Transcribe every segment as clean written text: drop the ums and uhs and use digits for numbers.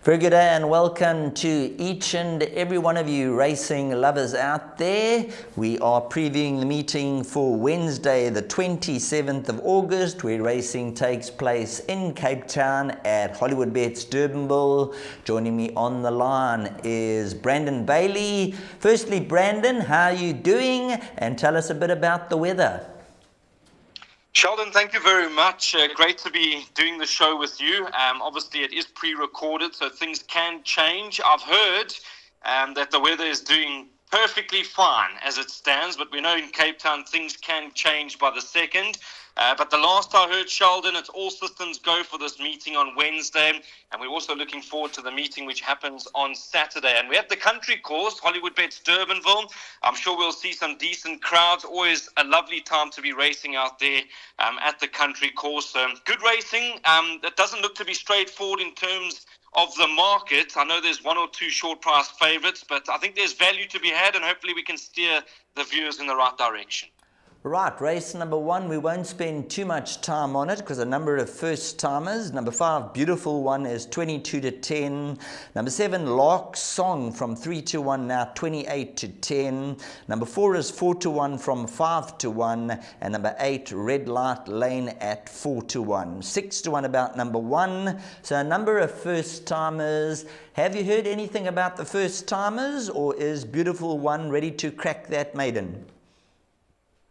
Very good day and welcome to each and every one of you racing lovers out there. We are previewing the meeting for Wednesday the 27th of August where racing takes place in Cape Town at Hollywoodbets Durbanville. Joining me on the line is Brandon Bailey. Firstly, Brandon, how are you doing? And tell us a bit about the weather. Sheldon, thank you very much. Great to be doing the show with you. Obviously, it is pre-recorded, so things can change. I've heard that the weather is doing perfectly fine as it stands, but we know in Cape Town things can change by the second. But the last I heard, Sheldon, it's all systems go for this meeting on Wednesday, and we're also looking forward to the meeting which happens on Saturday. And we're at the country course, Hollywoodbets Durbanville. I'm sure we'll see some decent crowds. Always a lovely time to be racing out there at the country course. Good racing. That doesn't look to be straightforward in terms of the market. I know there's one or two short price favourites, but I think there's value to be had, and hopefully we can steer the viewers in the right direction. Right, race number 1, we won't spend too much time on it because a number of first timers. Number 5, Beautiful One, is 22-10. Number 7, Lark Song from 3-1, now 28-10. Number 4 is 4-1 from 5-1. And number 8, Red Light Lane at 4-1. 6-1 about number 1. So a number of first timers. Have you heard anything about the first timers, or is Beautiful One ready to crack that maiden?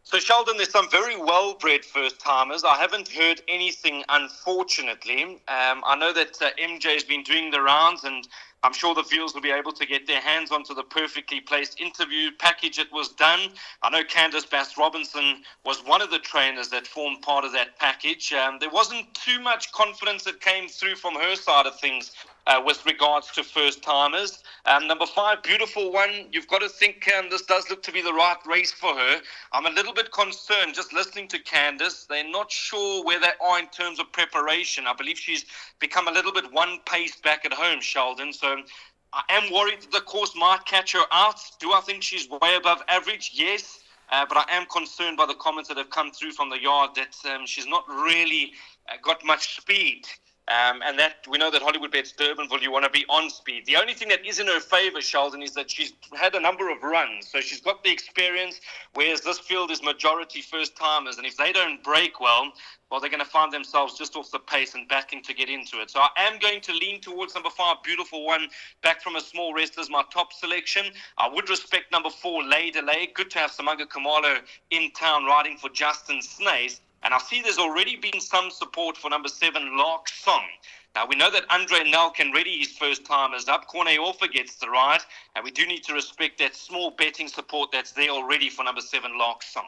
So, Sheldon, there's some very well-bred first-timers. I haven't heard anything, unfortunately. I know that MJ has been doing the rounds, and I'm sure the viewers will be able to get their hands onto the perfectly placed interview package that was done. I know Candice Bass-Robinson was one of the trainers that formed part of that package. There wasn't too much confidence that came through from her side of things with regards to first-timers. Number 5, Beautiful One, you've got to think this does look to be the right race for her. I'm a little bit concerned just listening to Candice. They're not sure where they are in terms of preparation. I believe she's become a little bit one pace back at home, Sheldon. So I am worried that the course might catch her out. Do I think she's way above average? Yes. But I am concerned by the comments that have come through from the yard that she's not really got much speed. And that we know that Hollywoodbets Durbanville, you want to be on speed. The only thing that is in her favour, Sheldon, is that she's had a number of runs. So she's got the experience, whereas this field is majority first-timers. And if they don't break well, they're going to find themselves just off the pace and battling to get into it. So I am going to lean towards number 5, Beautiful One, back from a small rest as my top selection. I would respect number 4, Lay Delay. Good to have Samanga Khumalo in town riding for Justin Snays. And I see there's already been some support for number 7, Lark Song. Now, we know that Andre Nel can ready his first timers up. Corne Orfa gets the ride. And we do need to respect that small betting support that's there already for number 7, Lark Song.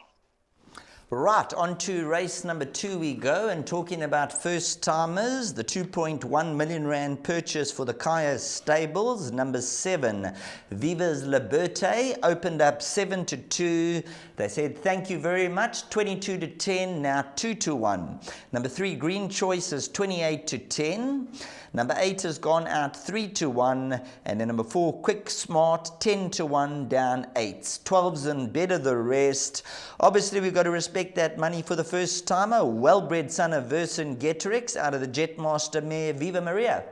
Right, on to race number 2 we go, and talking about first-timers, the 2.1 million rand purchase for the Kaya Stables, number 7, Viva's Liberté, opened up 7-2. They said, thank you very much, 22-10, now 2-1. Number 3, Green Choice, is 28-10. Number 8 has gone out 3-1, and then number 4, Quick Smart, 10-1, down 8. 12s and better the rest. Obviously, we've got to respect that money for the first timer. Well-bred son of Vercingetorix out of the Jetmaster mare Viva Maria.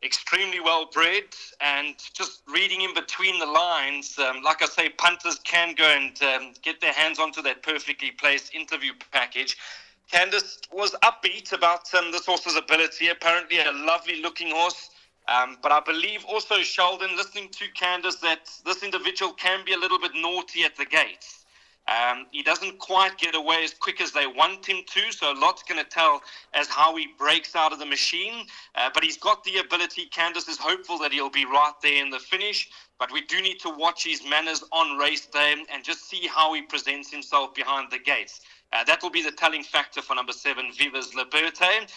Extremely well bred, and just reading in between the lines, like I say, punters can go and get their hands onto that perfectly placed interview package. Candice was upbeat about this horse's ability. Apparently a lovely looking horse. But I believe also, Sheldon, listening to Candice, that this individual can be a little bit naughty at the gates. He doesn't quite get away as quick as they want him to, so a lot's going to tell as how he breaks out of the machine. But he's got the ability. Candice is hopeful that he'll be right there in the finish. But we do need to watch his manners on race day and just see how he presents himself behind the gates. That will be the telling factor for number 7, Viva's Liberté.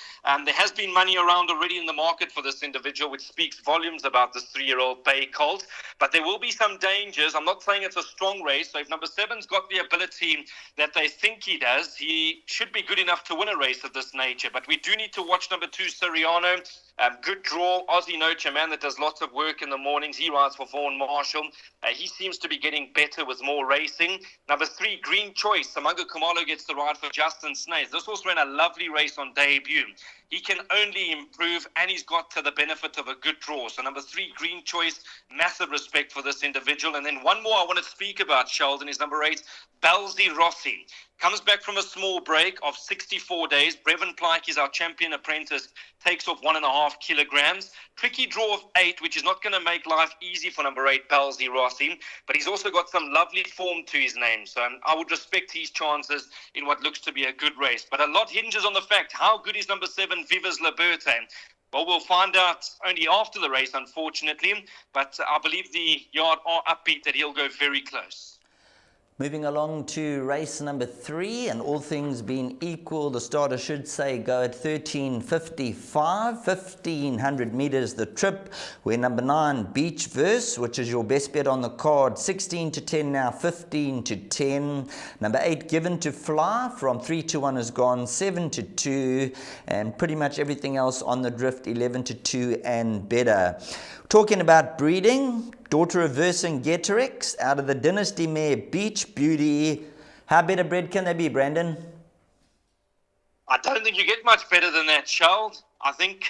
There has been money around already in the market for this individual, which speaks volumes about this 3-year-old bay colt. But there will be some dangers. I'm not saying it's a strong race. So if number 7's got the ability that they think he does, he should be good enough to win a race of this nature. But we do need to watch number 2, Soriano. Good draw, Aussie Noche, a man that does lots of work in the mornings. He rides for Vaughan Marshall. He seems to be getting better with more racing. Number 3, Green Choice. Samanga Khumalo gets the ride for Justin Snays. This also ran a lovely race on debut. he can only improve, and he's got to the benefit of a good draw. So number 3, Green Choice, massive respect for this individual. And then one more I want to speak about, Sheldon, is number 8, Balzi Rossi. Comes back from a small break of 64 days. Brevin Plyke is our champion apprentice, takes off 1.5 kilograms. Tricky draw of 8, which is not going to make life easy for number 8, Balzi Rossi. But he's also got some lovely form to his name. So I would respect his chances in what looks to be a good race. But a lot hinges on the fact, how good is number 7, Vivas Liberte? Well, we'll find out only after the race, unfortunately. But I believe the yard are upbeat that he'll go very close. Moving along to race number 3, and all things being equal, the starter should say go at 13.55, 1,500 meters the trip, where number 9, Beach Verse, which is your best bet on the card, 16 to 10 now, 15 to 10. Number 8, Given to Fly, from 3 to 1 is gone, 7 to 2, and pretty much everything else on the drift, 11 to 2 and better. Talking about breeding, daughter of Vercingetorix out of the Dynasty mare Beach Beauty. How better bred can they be, Brandon? I don't think you get much better than that, Charles. I think,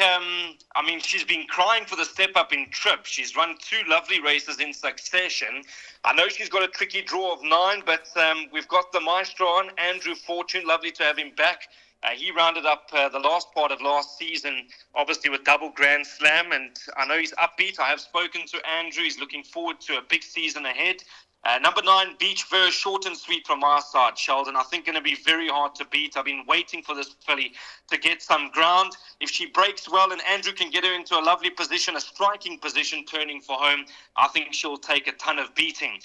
she's been crying for the step up in trip. She's run 2 lovely races in succession. I know she's got a tricky draw of 9, but we've got the maestro on, Andrew Fortune. Lovely to have him back. He rounded up the last part of last season, obviously with double Grand Slam, and I know he's upbeat. I have spoken to Andrew. He's looking forward to a big season ahead. Number 9, Beach Verse, short and sweet from our side, Sheldon. I think going to be very hard to beat. I've been waiting for this filly to get some ground. If she breaks well and Andrew can get her into a lovely position, a striking position, turning for home, I think she'll take a ton of beating.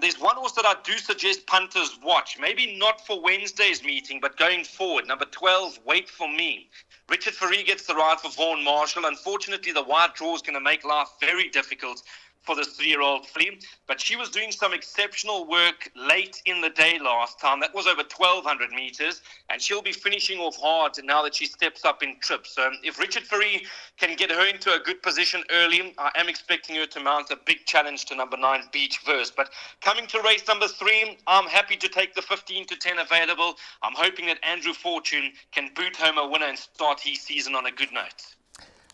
There's one horse that I do suggest punters watch. Maybe not for Wednesday's meeting, but going forward. Number 12, Wait For Me. Richard Fourie gets the ride for Vaughan Marshall. Unfortunately, the wide draw is going to make life very difficult for this 3-year-old filly, but she was doing some exceptional work late in the day last time. That was over 1,200 meters, and she'll be finishing off hard now that she steps up in trips. So if Richard Fourie can get her into a good position early, I am expecting her to mount a big challenge to number 9, Beach Verse. But coming to race number 3, I'm happy to take the 15 to 10 available. I'm hoping that Andrew Fortune can boot home a winner and start his season on a good note.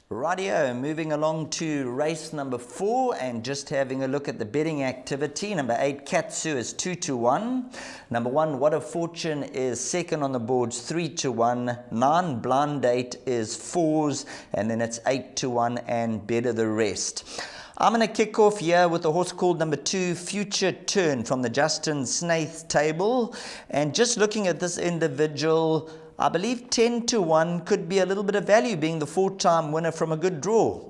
Rightio, moving along to race number 4 and just having a look at the betting activity. Number 8, Katsu is 2 to 1. Number 1, What a Fortune is second on the boards, 3 to 1. 9, Blind Date is 4s, and then it's 8 to 1 and better the rest. I'm going to kick off here with a horse called number 2, Future Turn, from the Justin Snaith table. And just looking at this individual, I believe 10 to 1 could be a little bit of value, being the 4-time winner from a good draw.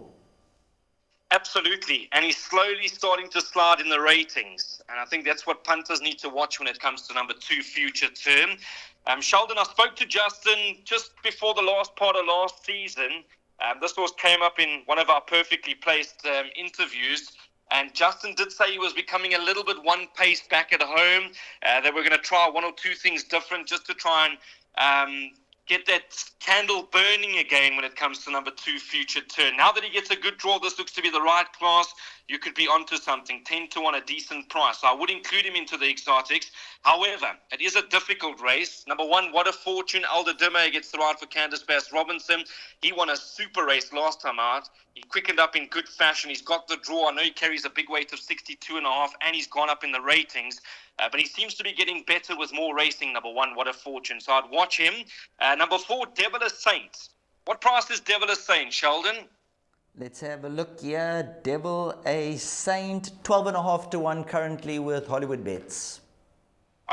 Absolutely, and he's slowly starting to slide in the ratings, and I think that's what punters need to watch when it comes to number 2, Future Turn. Sheldon, I spoke to Justin just before the last part of last season. This horse came up in one of our perfectly placed interviews, and Justin did say he was becoming a little bit one pace back at home. They were going to try 1 or 2 things different just to try and get that candle burning again when it comes to number 2, Future Turn. Now that he gets a good draw, this looks to be the right class. You could be onto something. 10 to 1, a decent price. So I would include him into the exotics. However, it is a difficult race. Number 1, What a Fortune, Alder Dimme gets the ride for Candice Bass Robinson. He won a super race last time out. He quickened up in good fashion. He's got the draw. I know he carries a big weight of 62.5, and he's gone up in the ratings. But he seems to be getting better with more racing, number 1, What a Fortune. So I'd watch him. Number 4, Devil a Saint. What price is Devil a Saint, Sheldon? Let's have a look here. Devil a Saint, 12.5 to 1 currently with Hollywoodbets.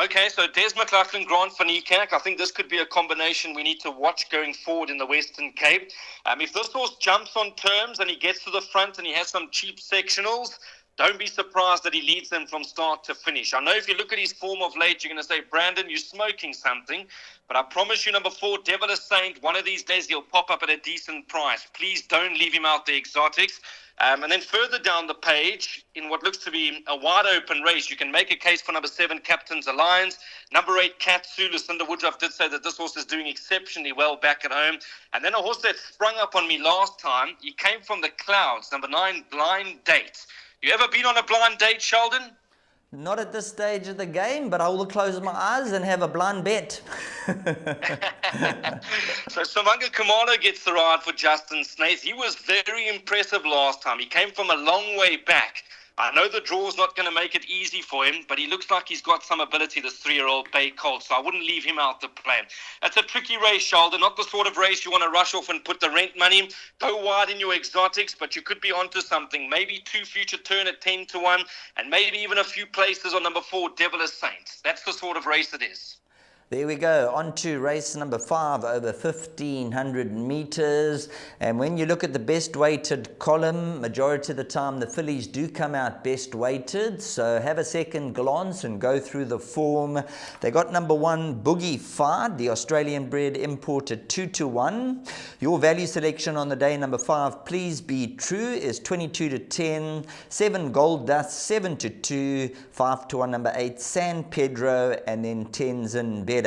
Okay, so Des McLaughlin, Grant van Niekerk. I think this could be a combination we need to watch going forward in the Western Cape. If this horse jumps on terms and he gets to the front and he has some cheap sectionals, don't be surprised that he leads them from start to finish. I know if you look at his form of late, you're going to say, Brandon, you're smoking something. But I promise you, number 4, Devil a Saint, one of these days he'll pop up at a decent price. Please don't leave him out the exotics. And then further down the page, in what looks to be a wide open race, you can make a case for number 7, Captain's Alliance. Number 8, Katsu. Lucinda Woodruff did say that this horse is doing exceptionally well back at home. And then a horse that sprung up on me last time, he came from the clouds, number 9, Blind Date. You ever been on a blind date, Sheldon? Not at this stage of the game, but I will close my eyes and have a blind bet. So Samanga Kamalo gets the ride for Justin Snaith. He was very impressive last time. He came from a long way back. I know the draw's not going to make it easy for him, but he looks like he's got some ability, this 3-year-old Bay Colt, so I wouldn't leave him out the plan. It's a tricky race, Sheldon, not the sort of race you want to rush off and put the rent money. Go wide in your exotics, but you could be onto something. Maybe 2 Future Turn at 10-1, and maybe even a few places on number 4, Devil Saints. That's the sort of race it is. There we go, on to race number 5 over 1,500 meters. And when you look at the best weighted column, majority of the time the fillies do come out best weighted. So have a second glance and go through the form. They got number 1, Boogie Fard, the Australian bred import at 2-1. Your value selection on the day, number 5, Please Be True, is 22-10. 7, Gold Dust, 7-2. 5-1, number 8, San Pedro, and then 10s and better.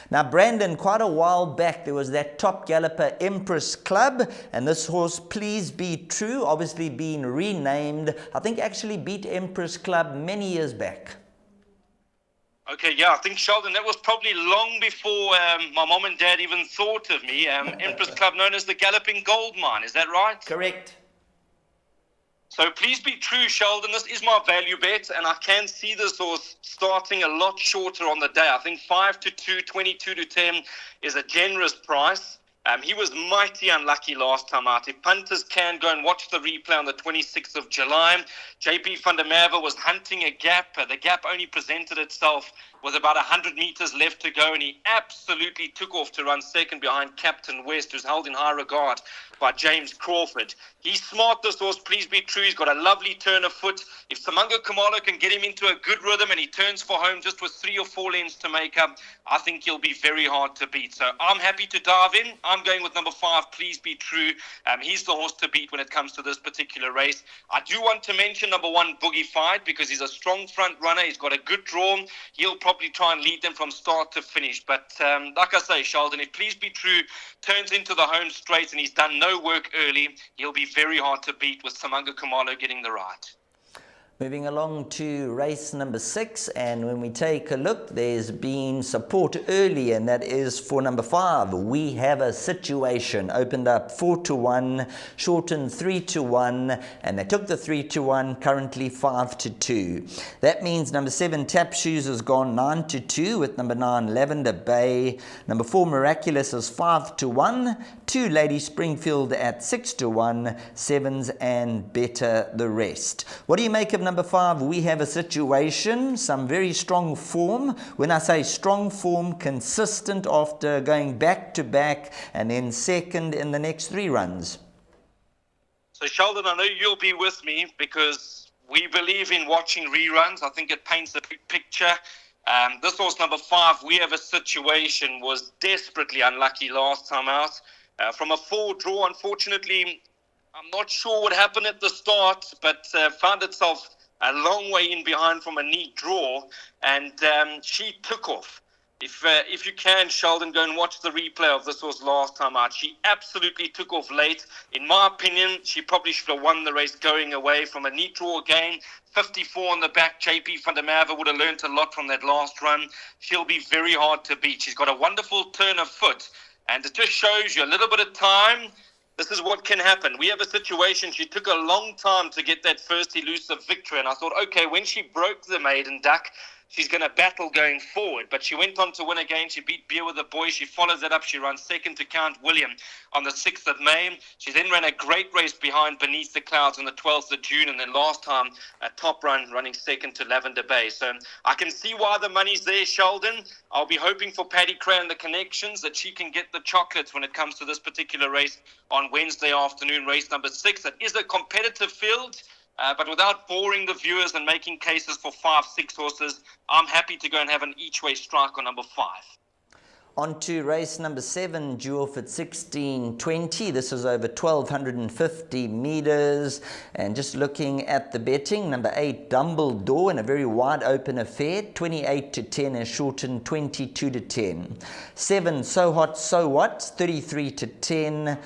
Now, Brandon, quite a while back, there was that top galloper Empress Club, and this horse, Please Be True, obviously being renamed, I think actually beat Empress Club many years back. Okay, yeah, I think, Sheldon, that was probably long before my mom and dad even thought of me. Empress Club known as the Galloping Gold Mine, is that right? Correct. So Please Be True, Sheldon. This is my value bet, and I can see this horse starting a lot shorter on the day. I think 5-2, 22-10 is a generous price. He was mighty unlucky last time out. If punters can go and watch the replay on the 26th of July, JP van der Merwe was hunting a gap. The gap only presented itself with about 100 meters left to go, and he absolutely took off to run second behind Captain West, who's held in high regard by James Crawford. He's smart, this horse, Please Be True. He's got a lovely turn of foot. If Samanga Kamalo can get him into a good rhythm and he turns for home just with 3 or 4 lengths to make up, I think he'll be very hard to beat. So I'm happy to dive in. I'm going with number 5, Please Be True. He's the horse to beat when it comes to this particular race. I do want to mention number 1, Boogie Fight, because he's a strong front runner. He's got a good draw. He'll probably try and lead them from start to finish. But like I say, Sheldon, if Please Be True turns into the home straight and he's done no work early, he'll be very hard to beat with Samanga Kamalo getting the right. Moving along to race number 6, and when we take a look, there's been support early, and that is for number 5, We Have a Situation. Opened up 4-1, shortened 3-1, and they took the 3-1, currently 5-2. That means number 7, Tap Shoes, has gone 9-2 with number 9, Lavender Bay. Number 4, Miraculous, is 5-1. 2, Lady Springfield at 6-1. 7s and better the rest. What do you make of number 5, We Have a Situation? Some very strong form. When I say strong form, consistent after going back to back and then second in the next 3 runs. So Sheldon, I know you'll be with me because we believe in watching reruns. I think it paints a big picture. This horse, number 5, We Have a Situation, was desperately unlucky last time out. From a 4 draw, unfortunately, I'm not sure what happened at the start, but found itself a long way in behind from a neat draw, and she took off. If you can, Sheldon, go and watch the replay of this horse last time out. She absolutely took off late. In my opinion, she probably should have won the race going away from a neat draw again. 54 on the back. JP van der Merwe would have learnt a lot from that last run. She'll be very hard to beat. She's got a wonderful turn of foot, and it just shows you a little bit of time. This is what can happen. We have a situation. She took a long time to get that first elusive victory. And I thought, okay, when she broke the maiden duck, she's going to battle going forward. But she went on to win again. She beat Beer with the Boy. She follows that up. She runs second to Count William on the 6th of May. She then ran a great race behind Beneath the Clouds on the 12th of June. And then last time, a top run running second to Lavender Bay. So I can see why the money's there, Sheldon. I'll be hoping for Paddy Cray and the connections that she can get the chocolates when it comes to this particular race on Wednesday afternoon, race number 6. It is a competitive field. But without boring the viewers and making cases for 5, 6 horses, I'm happy to go and have an each-way strike on number 5. On to race number 7, due off at 16:20. This is over 1,250 meters. And just looking at the betting, number 8, Dumbledore, in a very wide open affair. 28-10 is shortened 22-10. 7, So Hot, So What, 33-10.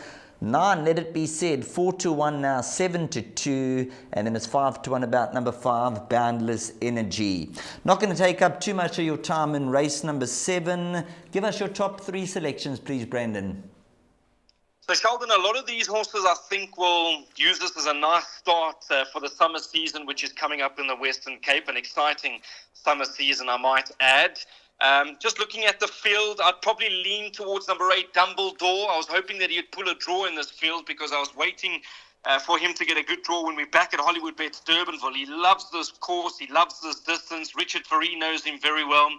9, let it be said, 4-1 now, 7-2, and then it's 5-1 about number 5, Boundless Energy. Not going to take up too much of your time in race number 7. Give us your top 3 selections, please, Brandon. So, Sheldon, a lot of these horses, I think, will use this as a nice start for the summer season, which is coming up in the Western Cape. An exciting summer season, I might add. Just looking at the field, I'd probably lean towards number 8, Dumbledore. I was hoping that he'd pull a draw in this field because I was waiting for him to get a good draw when we're back at Hollywoodbets Durbanville. He loves this course. He loves this distance. Richard Faree knows him very well.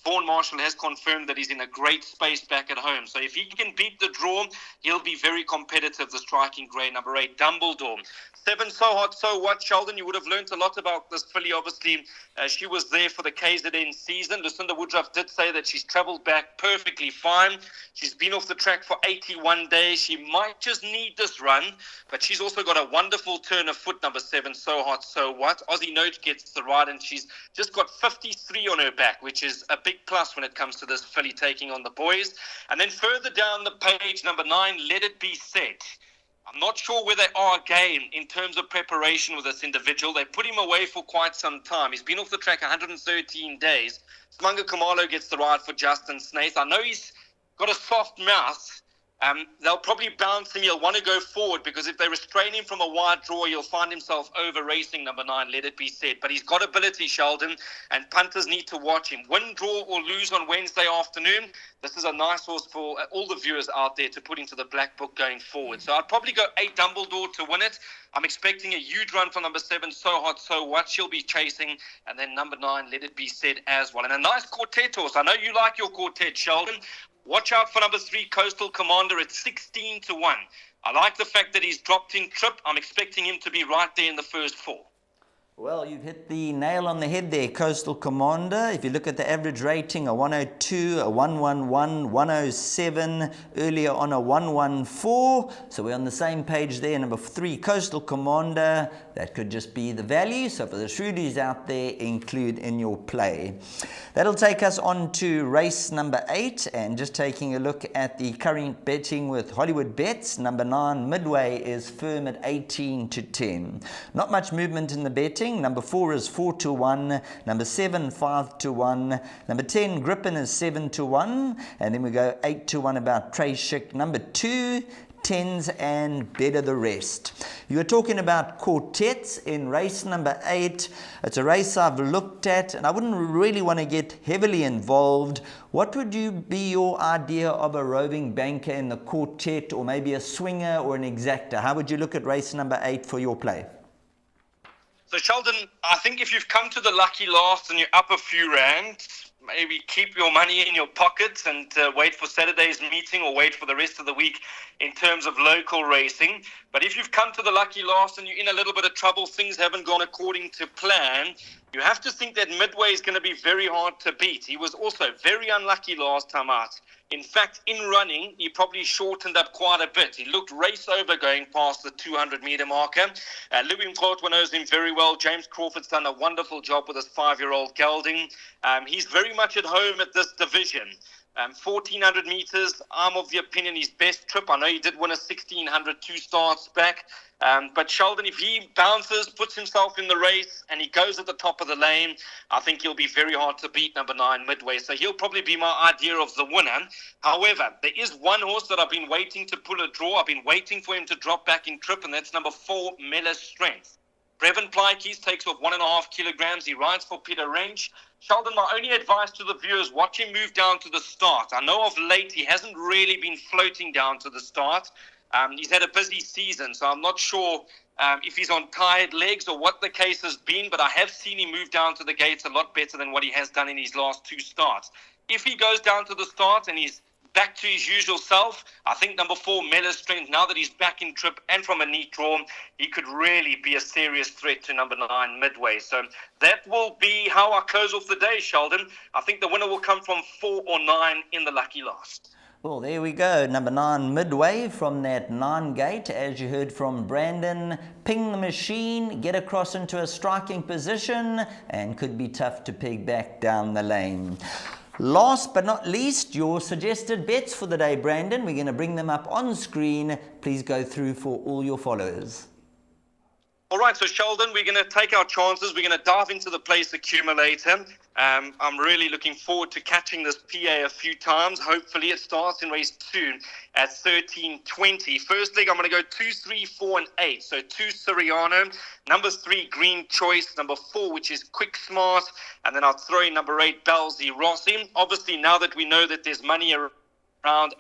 Vaughan Marshall has confirmed that he's in a great space back at home. So if he can beat the draw, he'll be very competitive, the striking grey, number 8, Dumbledore. 7, So Hot, So What, Sheldon. You would have learnt a lot about this filly, obviously. She was there for the KZN season. Lucinda Woodruff did say that she's travelled back perfectly fine. She's been off the track for 81 days. She might just need this run, but she's also got a wonderful turn of foot, number 7, So Hot, So What. Aussie Note gets the ride, and she's just got 53 on her back, which is a big plus when it comes to this filly taking on the boys. And then further down the page, number 9, Let It Be Said. I'm not sure where they are again in terms of preparation with this individual. They put him away for quite some time. He's been off the track 113 days. Smunga Khumalo gets the ride for Justin Snaith. I know he's got a soft mouth. They'll probably bounce him. He'll want to go forward because if they restrain him from a wide draw, he'll find himself over racing number 9, Let It Be Said. But he's got ability, Sheldon, and punters need to watch him. Win, draw, or lose on Wednesday afternoon. This is a nice horse for all the viewers out there to put into the black book going forward. So I'd probably go 8, Dumbledore to win it. I'm expecting a huge run from number 7, So Hot, So What. She'll be chasing. And then number 9, Let It Be Said as well. And a nice quartet horse. I know you like your quartet, Sheldon. Watch out for number 3, Coastal Commander at 16-1. I like the fact that he's dropped in trip. I'm expecting him to be right there in the first 4. Well, you've hit the nail on the head there, Coastal Commander. If you look at the average rating, a 102, a 111, 107, earlier on a 114. So we're on the same page there. Number 3, Coastal Commander. That could just be the value. So for the shrewdies out there, include in your play. That'll take us on to race number 8. And just taking a look at the current betting with Hollywoodbets. Number 9, Midway, is firm at 18-10. Not much movement in the betting. Number 4 is 4-1. Number 7, 5-1. Number 10, Grippin, is 7-1. And then we go 8-1 about Trey Schick. Number 2, 10s, and better the rest. You were talking about quartets in race number 8. It's a race I've looked at, and I wouldn't really want to get heavily involved. What would be your idea of a roving banker in the quartet, or maybe a swinger or an exactor? How would you look at race number 8 for your play? So, Sheldon, I think if you've come to the lucky last and you're up a few rand, maybe keep your money in your pockets and wait for Saturday's meeting or wait for the rest of the week in terms of local racing. But if you've come to the lucky last and you're in a little bit of trouble, things haven't gone according to plan, you have to think that Midway is going to be very hard to beat. He was also very unlucky last time out. In fact, in running, he probably shortened up quite a bit. He looked race over going past the 200-meter marker. Louis Mkhotwa knows him very well. James Crawford's done a wonderful job with his 5-year-old gelding. He's very much at home at this division. 1,400 meters, I'm of the opinion his best trip. I know he did win a 1,600 2 starts back. But Sheldon, if he bounces, puts himself in the race, and he goes at the top of the lane, I think he'll be very hard to beat, number 9, Midway. So he'll probably be my idea of the winner. However, there is one horse that I've been waiting to pull a draw. I've been waiting for him to drop back in trip, and that's number 4, Mellor Strength. Brevin Plykeys takes off 1.5 kilograms. He rides for Peter Wrench. Sheldon, my only advice to the viewers, watch him move down to the start. I know of late he hasn't really been floating down to the start. He's had a busy season, so I'm not sure if he's on tired legs or what the case has been, but I have seen him move down to the gates a lot better than what he has done in his last 2 starts. If he goes down to the start and he's back to his usual self, I think number 4, Mellor Strength, now that he's back in trip and from a neat draw, he could really be a serious threat to number 9, Midway. So that will be how I close off the day, Sheldon. I think the winner will come from 4 or 9 in the lucky last. Well, there we go. Number 9, Midway, from that 9 gate, as you heard from Brandon. Ping the machine, get across into a striking position, and could be tough to peg back down the lane. Last but not least, your suggested bets for the day, Brandon. We're going to bring them up on screen. Please go through for all your followers. All right, so Sheldon, we're going to take our chances. We're going to dive into the place accumulator. I'm really looking forward to catching this PA a few times. Hopefully it starts in race 2 at 13.20. First leg, I'm going to go 2, 3, 4, and 8. So 2, Soriano. Number 3, Green Choice. Number 4, which is Quick Smart. And then I'll throw in number 8, Belzy Rossi. Obviously, now that we know that there's money around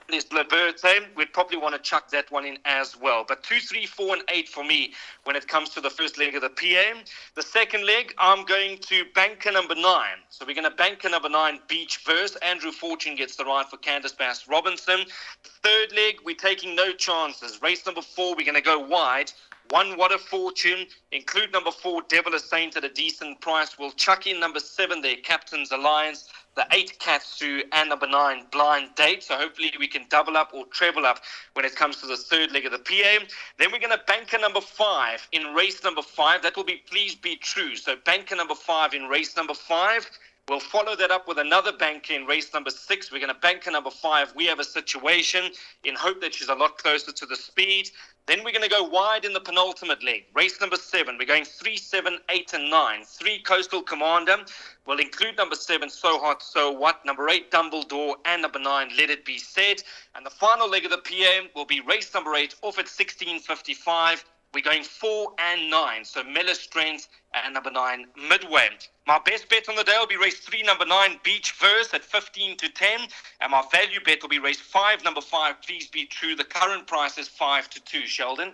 this Liberte, we'd probably want to chuck that one in as well. But 2, 3, 4, and 8 for me when it comes to the first leg of the PA. The second leg, I'm going to banker number 9. So we're going to banker number 9, Beach Verse. Andrew Fortune gets the ride for Candace Bass Robinson. Third leg, we're taking no chances. Race number 4, we're going to go wide. 1, What a Fortune. Include number 4, Devil a Saint at a decent price. We'll chuck in number 7 there, Captain's Alliance. The 8, Katsu, and number 9, Blind Date. So hopefully we can double up or treble up when it comes to the third leg of the PA. Then we're going to banker number 5 in race number 5. That will be Please Be True. So banker number 5 in race number 5. We'll follow that up with another banker in race number 6. We're going to banker number 5. We Have a Situation, in hope that she's a lot closer to the speed. Then we're going to go wide in the penultimate leg. Race number 7. We're going 3, 7, 8, and 9. 3, Coastal Commander. We'll include number 7, So Hot, So What. Number 8, Dumbledore. And number 9, Let It Be Said. And the final leg of the PA will be race number 8, off at 16.55. We're going 4 and 9. So Miller Strength and number 9, Midway. My best bet on the day will be race 3, number 9, Beach Verse at 15 to 10. And my value bet will be race 5, number 5, Please Be True. The current price is 5 to 2, Sheldon.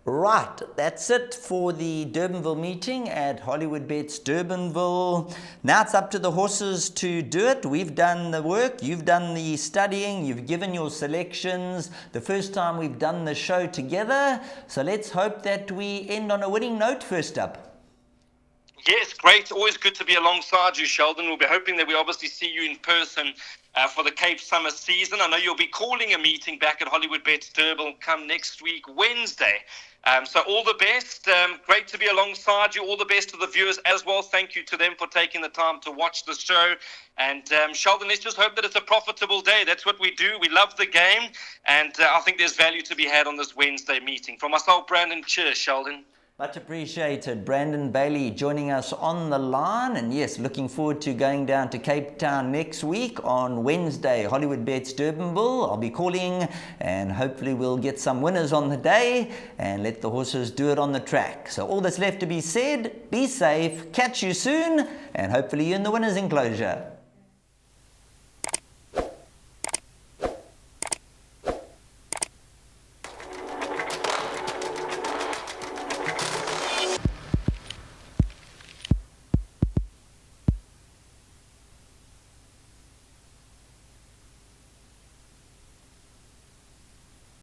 Right, that's it for the Durbanville meeting at Hollywoodbets Durbanville. Now it's up to the horses to do it. We've done the work, you've done the studying, you've given your selections. The first time we've done the show together. So let's hope that we end on a winning note first up. Yes, great. Always good to be alongside you, Sheldon. We'll be hoping that we obviously see you in person for the Cape Summer season. I know you'll be calling a meeting back at Hollywoodbets Durbanville come next week, Wednesday. So all the best. Great to be alongside you. All the best to the viewers as well. Thank you to them for taking the time to watch the show. And Sheldon, let's just hope that it's a profitable day. That's what we do. We love the game. And I think there's value to be had on this Wednesday meeting. For myself, Brandon, cheers, Sheldon. Much appreciated. Brandon Bailey joining us on the line. And yes, looking forward to going down to Cape Town next week on Wednesday, Hollywoodbets Durbanville. I'll be calling and hopefully we'll get some winners on the day and let the horses do it on the track. So all that's left to be said, be safe, catch you soon, and hopefully you're in the winner's enclosure.